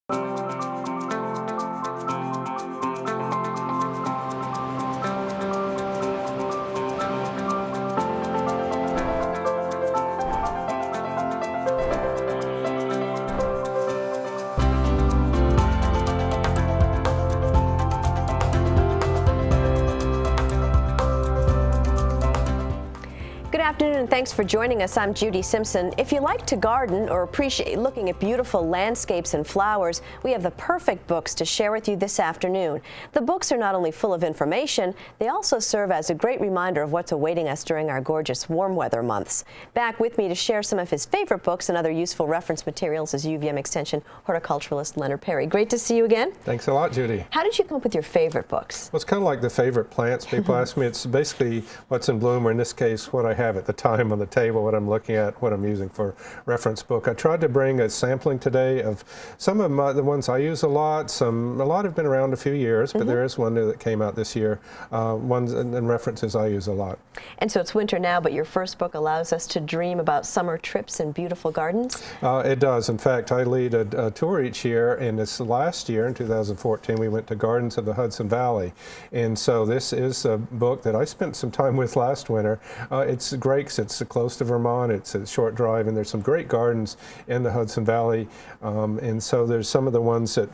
Good afternoon and thanks for joining us. I'm Judy Simpson. If you like to garden or appreciate looking at beautiful landscapes and flowers, we have the perfect books to share with you this afternoon. The books are not only full of information, they also serve as a great reminder of what's awaiting us during our gorgeous warm weather months. Back with me to share some of his favorite books and other useful reference materials is UVM Extension horticulturalist Leonard Perry. Great to see you again. Thanks a lot, Judy. How did you come up with your favorite books? Well, it's kind of like the favorite plants. People ask me, it's basically what's in bloom, or in this case, what I have at the time on the table, what I'm looking at, what I'm using for reference book. I tried to bring a sampling today of some of the ones I use a lot. A lot have been around a few years, but there is one new that came out this year. Ones and references I use a lot. And so it's winter now, but your first book allows us to dream about summer trips and beautiful gardens? It does. In fact, I lead a tour each year, and this last year, in 2014, we went to Gardens of the Hudson Valley. And so this is a book that I spent some time with last winter. It's great. It's close to Vermont. It's a short drive, and there's some great gardens in the Hudson Valley. And so there's some of the ones that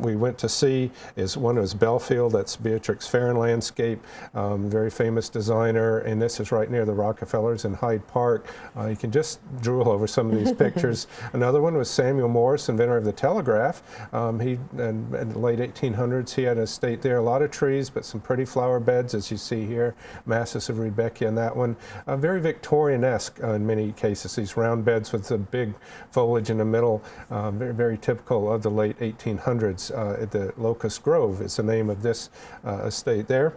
we went to see. One is Belfield. That's Beatrix Farron Landscape, very famous designer. And this is right near the Rockefellers in Hyde Park. You can just drool over some of these pictures. Another one was Samuel Morse, inventor of the telegraph. He in the late 1800s, he had an estate there. A lot of trees, but some pretty flower beds, as you see here. Masses of Rudbeckia in that one. Very Victorian-esque in many cases, these round beds with the big foliage in the middle, very, very typical of the late 1800s. The Locust Grove is the name of this estate there.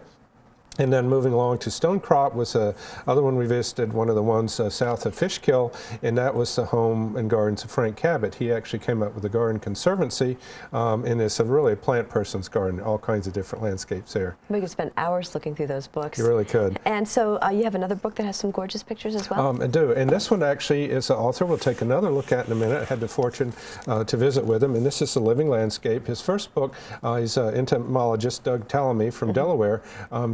And then moving along to Stonecrop was other one we visited, one of the ones south of Fishkill, and that was the home and gardens of Frank Cabot. He actually came up with the Garden Conservancy, and it's really a plant person's garden, all kinds of different landscapes there. We could spend hours looking through those books. You really could. And so you have another book that has some gorgeous pictures as well? I do, and this one actually is an author we'll take another look at in a minute. I had the fortune to visit with him, and this is The Living Landscape. His first book, he's an entomologist, Doug Tallamy from Delaware,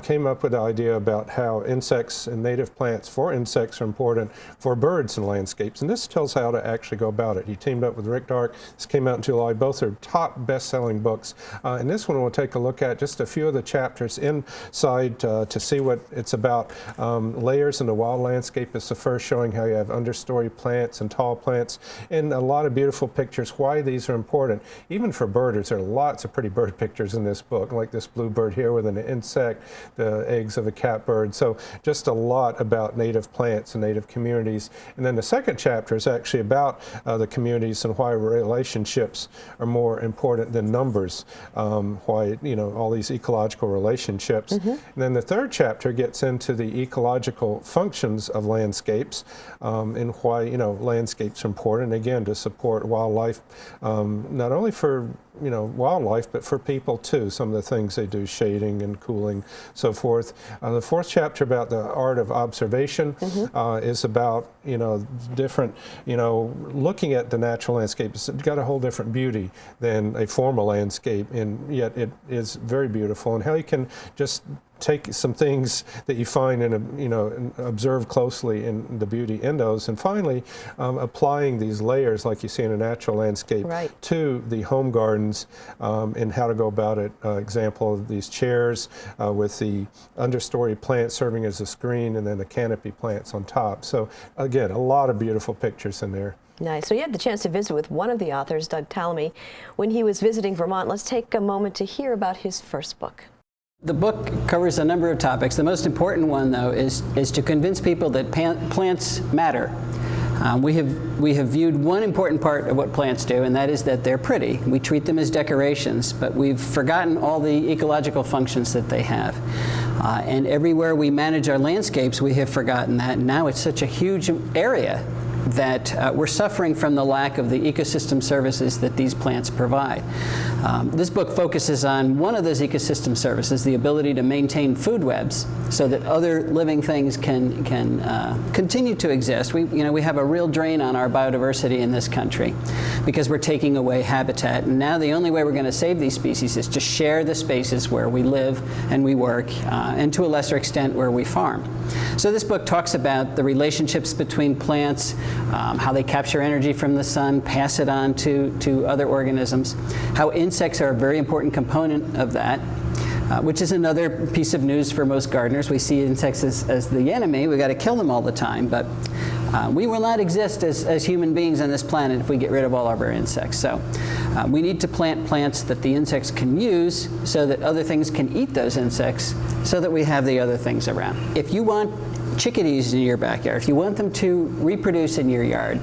came up with the idea about how insects and native plants for insects are important for birds and landscapes, and this tells how to actually go about it. He teamed up with Rick Dark. This came out in July. Both are top best-selling books, and this one we'll take a look at just a few of the chapters inside to see what it's about. Layers in the wild landscape is the first, showing how you have understory plants and tall plants, and a lot of beautiful pictures, why these are important. Even for birders, there are lots of pretty bird pictures in this book, like this bluebird here with an insect, the eggs of a catbird. So just a lot about native plants and native communities. And then the second chapter is actually about the communities and why relationships are more important than numbers, why, all these ecological relationships. And then the third chapter gets into the ecological functions of landscapes, and why, landscapes are important, again, to support wildlife, not only for wildlife, but for people too. Some of the things they do, shading and cooling, so forth. The fourth chapter about the art of observation is about, different, looking at the natural landscape. It's got a whole different beauty than a formal landscape, and yet it is very beautiful, and how you can just take some things that you find and observe closely in the beauty in those, and finally applying these layers like you see in a natural landscape to the home gardens, and how to go about it. Example of these chairs with the understory plants serving as a screen, and then the canopy plants on top. So again, a lot of beautiful pictures in there. Nice. So you had the chance to visit with one of the authors, Doug Tallamy, when he was visiting Vermont. Let's take a moment to hear about his first book. The book covers a number of topics. The most important one, though, is to convince people that plants matter. We have viewed one important part of what plants do, and that is that they're pretty. We treat them as decorations, but we've forgotten all the ecological functions that they have. And everywhere we manage our landscapes, we have forgotten that. Now it's such a huge area that we're suffering from the lack of the ecosystem services that these plants provide. This book focuses on one of those ecosystem services, the ability to maintain food webs so that other living things can continue to exist. We have a real drain on our biodiversity in this country because we're taking away habitat, and now the only way we're going to save these species is to share the spaces where we live and we work, and to a lesser extent where we farm. So this book talks about the relationships between plants, how they capture energy from the sun, pass it on to other organisms, how insects are a very important component of that, which is another piece of news for most gardeners. We see insects as the enemy. We've got to kill them all the time, but we will not exist as human beings on this planet if we get rid of all of our insects. So we need to plant plants that the insects can use so that other things can eat those insects so that we have the other things around. If you want chickadees in your backyard, if you want them to reproduce in your yard,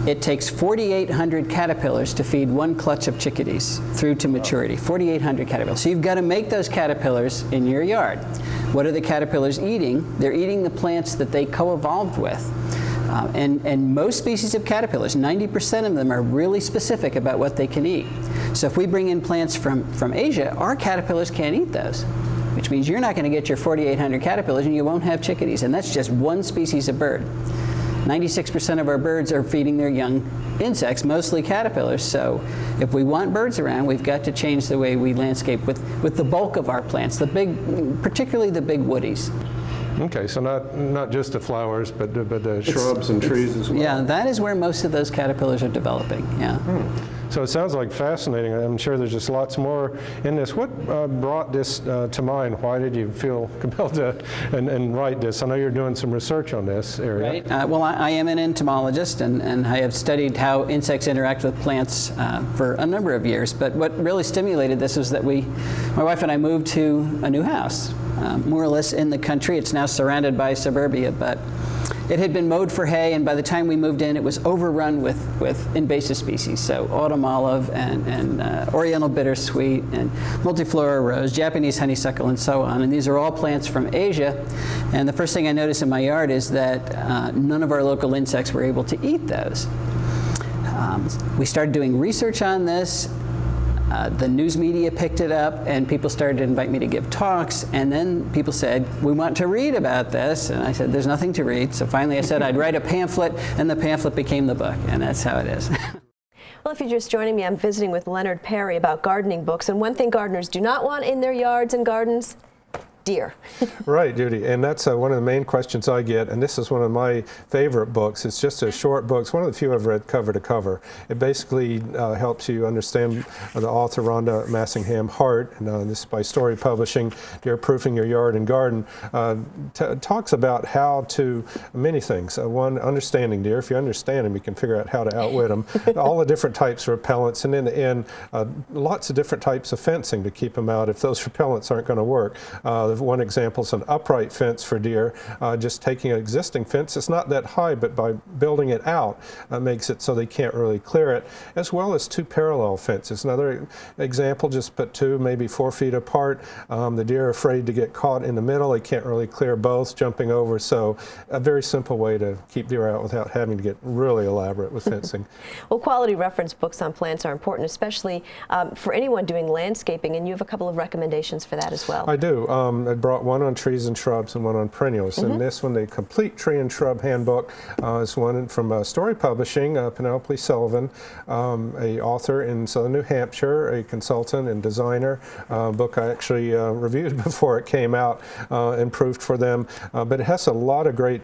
it takes 4,800 caterpillars to feed one clutch of chickadees through to maturity. 4,800 caterpillars. So you've got to make those caterpillars in your yard. What are the caterpillars eating? They're eating the plants that they co-evolved with. And most species of caterpillars, 90% of them are really specific about what they can eat. So if we bring in plants from Asia, our caterpillars can't eat those, which means you're not going to get your 4,800 caterpillars and you won't have chickadees. And that's just one species of bird. 96% of our birds are feeding their young insects, mostly caterpillars. So if we want birds around, we've got to change the way we landscape with the bulk of our plants, particularly the big woodies. Okay, so not just the flowers, but the shrubs and trees as well. Yeah, that is where most of those caterpillars are developing. Yeah. So it sounds like fascinating. I'm sure there's just lots more in this. What brought this to mind? Why did you feel compelled to and write this? I know you're doing some research on this area. Right. Well, I am an entomologist, and I have studied how insects interact with plants for a number of years. But what really stimulated this was that my wife and I moved to a new house, more or less in the country. It's now surrounded by suburbia, but it had been mowed for hay, and by the time we moved in, it was overrun with invasive species. So autumn olive and oriental bittersweet and multiflora rose, Japanese honeysuckle, and so on. And these are all plants from Asia. And the first thing I noticed in my yard is that none of our local insects were able to eat those. We started doing research on this. The news media picked it up, and people started to invite me to give talks, and then people said, we want to read about this, and I said, there's nothing to read. So finally I said I'd write a pamphlet, and the pamphlet became the book, and that's how it is. Well, if you're just joining me, I'm visiting with Leonard Perry about gardening books, and one thing gardeners do not want in their yards and gardens: deer. Right, Judy, and that's one of the main questions I get, and this is one of my favorite books. It's just a short book. It's one of the few I've read cover to cover. It basically helps you understand the author Rhonda Massingham Hart, and this is by Story Publishing, Deer Proofing Your Yard and Garden, talks about how to, many things. One, understanding deer. If you understand them, you can figure out how to outwit them. All the different types of repellents, and in the end, lots of different types of fencing to keep them out if those repellents aren't going to work. One example is an upright fence for deer. Just taking an existing fence, it's not that high, but by building it out makes it so they can't really clear it, as well as two parallel fences. Another example, just put two, maybe 4 feet apart. The deer are afraid to get caught in the middle. They can't really clear both, jumping over. So a very simple way to keep deer out without having to get really elaborate with fencing. Well, quality reference books on plants are important, especially for anyone doing landscaping, and you have a couple of recommendations for that as well. I do. I brought one on trees and shrubs and one on perennials. And this one, the Complete Tree and Shrub Handbook, is one from Story Publishing, Penelope Sullivan, a author in southern New Hampshire, a consultant and designer. Book I actually reviewed before it came out and proofed for them. But it has a lot of great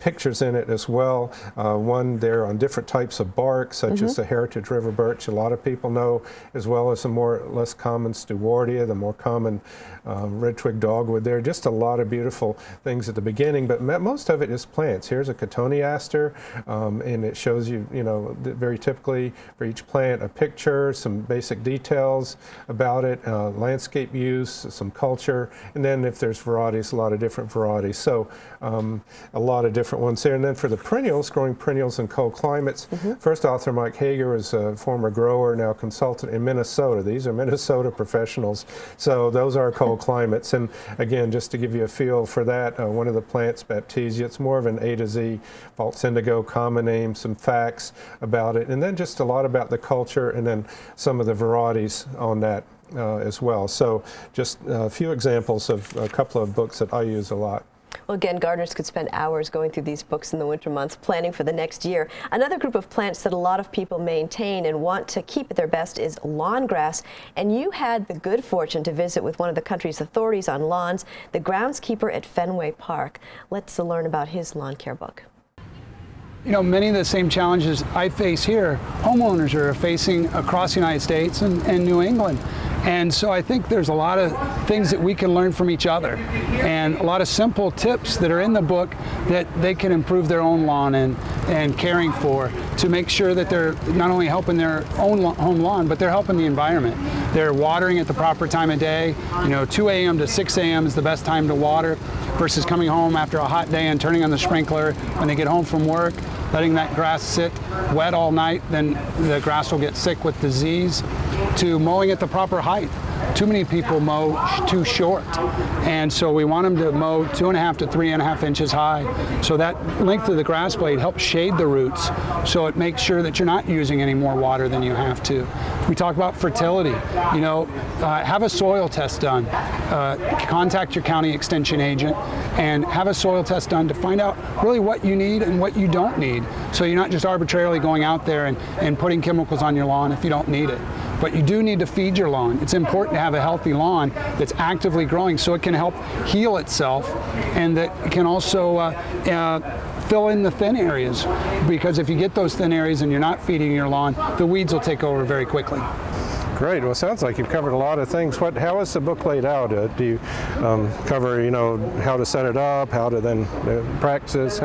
pictures in it as well. One there on different types of bark, such as the Heritage River Birch, a lot of people know, as well as the less common Stewardia, the more common red twig dogwood. There are just a lot of beautiful things at the beginning, but most of it is plants. Here's a cotoneaster, and it shows you, very typically for each plant, a picture, some basic details about it, landscape use, some culture, and then if there's varieties, a lot of different varieties. So a lot of different ones there. And then for the perennials, growing perennials in cold climates, first author Mike Hager is a former grower, now consultant in Minnesota. These are Minnesota professionals, so those are cold climates. And again, just to give you a feel for that, one of the plants, Baptisia, it's more of an A to Z, false indigo, common name, some facts about it, and then just a lot about the culture, and then some of the varieties on that as well. So just a few examples of a couple of books that I use a lot. Well, again, gardeners could spend hours going through these books in the winter months, planning for the next year. Another group of plants that a lot of people maintain and want to keep at their best is lawn grass. And you had the good fortune to visit with one of the country's authorities on lawns, the groundskeeper at Fenway Park. Let's learn about his lawn care book. You know, many of the same challenges I face here, homeowners are facing across the United States and New England. And so I think there's a lot of things that we can learn from each other, and a lot of simple tips that are in the book that they can improve their own lawn and caring for, to make sure that they're not only helping their own home lawn, but they're helping the environment. They're watering at the proper time of day. You know, 2 a.m. to 6 a.m. is the best time to water, versus coming home after a hot day and turning on the sprinkler when they get home from work, letting that grass sit wet all night, then the grass will get sick with disease, to mowing at the proper height. Too many people mow too short, and so we want them to mow 2.5 to 3.5 inches high. So that length of the grass blade helps shade the roots, so it makes sure that you're not using any more water than you have to. We talk about fertility. You know, have a soil test done. Contact your county extension agent and have a soil test done to find out really what you need and what you don't need. So you're not just arbitrarily going out there and putting chemicals on your lawn if you don't need it. But you do need to feed your lawn. It's important to have a healthy lawn that's actively growing so it can help heal itself, and that it can also fill in the thin areas, because if you get those thin areas and you're not feeding your lawn, the weeds will take over very quickly. Great. Well, it sounds like you've covered a lot of things. How is the book laid out? Do you cover, you know, how to set it up, how to then practice,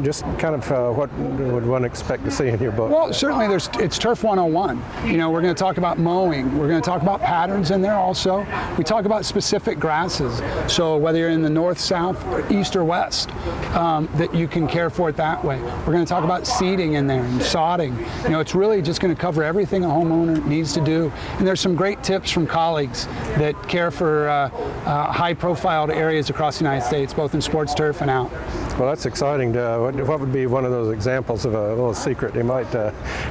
just kind of what would one expect to see in your book? Well, certainly it's Turf 101. You know, we're going to talk about mowing. We're going to talk about patterns in there also. We talk about specific grasses. So whether you're in the north, south, or east, or west, that you can care for it that way. We're going to talk about seeding in there and sodding. You know, it's really just going to cover everything a homeowner needs to do. And there's some great tips from colleagues that care for high-profile areas across the United States, both in sports turf and out. Well, that's exciting. What would be one of those examples of a little secret you might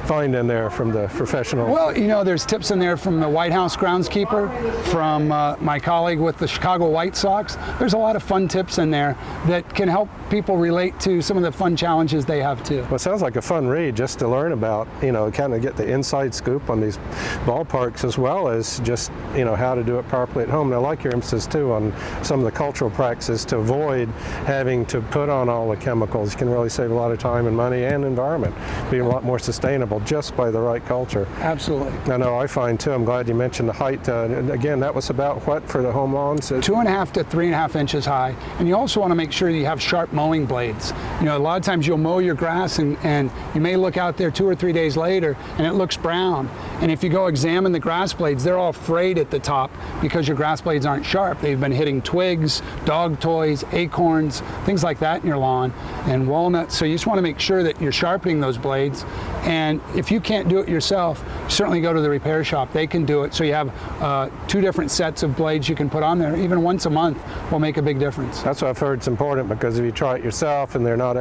find in there from the professional? Well, you know, there's tips in there from the White House groundskeeper, from my colleague with the Chicago White Sox. There's a lot of fun tips in there that can help people relate to some of the fun challenges they have too. Well, it sounds like a fun read just to learn about, you know, kind of get the inside scoop on these ballparks, as well as just, you know, how to do it properly at home. And I like your emphasis too on some of the cultural practices to avoid having to put on all the chemicals. You can really save a lot of time and money and environment, be a lot more sustainable just by the right culture. Absolutely. I know I find too, I'm glad you mentioned the height. Again, that was about what for the home lawns? 2.5 to 3.5 inches high. And you also want to make sure you have sharp mowing blades. You know, a lot of times you'll mow your grass and you may look out there 2 or 3 days later and it looks brown. And if you go examine the grass blades, they're all frayed at the top because your grass blades aren't sharp. They've been hitting twigs, dog toys, acorns, things like that in your lawn, and walnuts. So you just want to make sure that you're sharpening those blades. And if you can't do it yourself, certainly go to the repair shop. They can do it. So you have 2 different sets of blades you can put on there. Even once a month will make a big difference. That's what I've heard is important, because if you try it yourself and they're not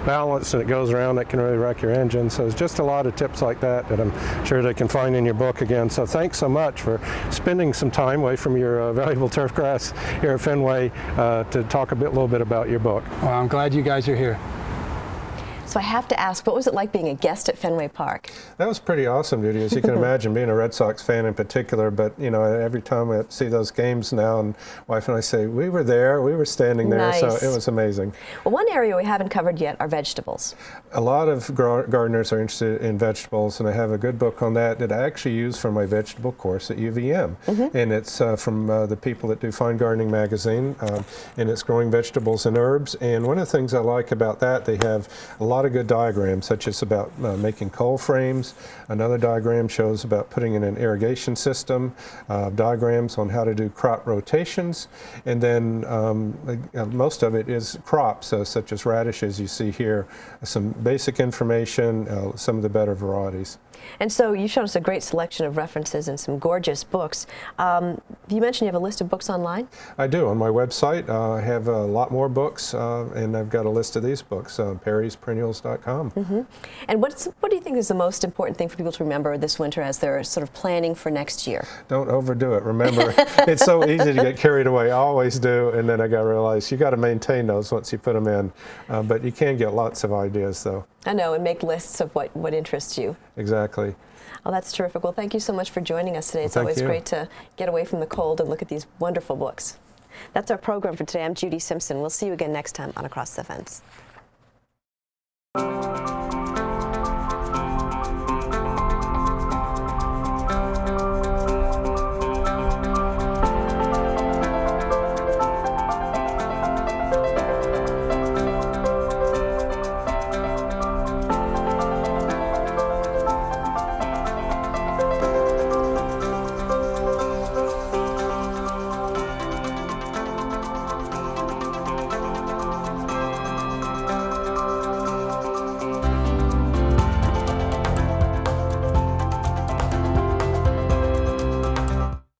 balanced and it goes around, it can really wreck your engine. So it's just a lot of tips like that that I'm sure they can find in your book again. So thanks so much for spending some time away from your valuable turf grass here at Fenway to talk a little bit about your book. Well, I'm glad you guys are here. So I have to ask, what was it like being a guest at Fenway Park? That was pretty awesome, Judy, as you can imagine, being a Red Sox fan in particular. But, you know, every time I see those games now, and wife and I say, we were there, we were standing there, nice. So it was amazing. Well, one area we haven't covered yet are vegetables. A lot of gardeners are interested in vegetables, and I have a good book on that I actually use for my vegetable course at UVM. And it's from the people that do Fine Gardening magazine, and it's growing vegetables and herbs. And one of the things I like about that, they have a lot lot of good diagrams, such as about making coal frames. Another diagram shows about putting in an irrigation system, diagrams on how to do crop rotations, and then most of it is crops, such as radishes you see here, some basic information, some of the better varieties. And so you showed us a great selection of references and some gorgeous books. You mentioned you have a list of books online? I do. On my website, I have a lot more books, and I've got a list of these books, perrysperennials.com. Mm-hmm. And what do you think is the most important thing for people to remember this winter as they're sort of planning for next year? Don't overdo it. Remember, it's so easy to get carried away. I always do, and then I got to realize you got to maintain those once you put them in. But you can get lots of ideas, though. I know, and make lists of what interests you. Exactly. Oh, that's terrific. Well, thank you so much for joining us today. It's always great to get away from the cold and look at these wonderful books. That's our program for today. I'm Judy Simpson. We'll see you again next time on Across the Fence.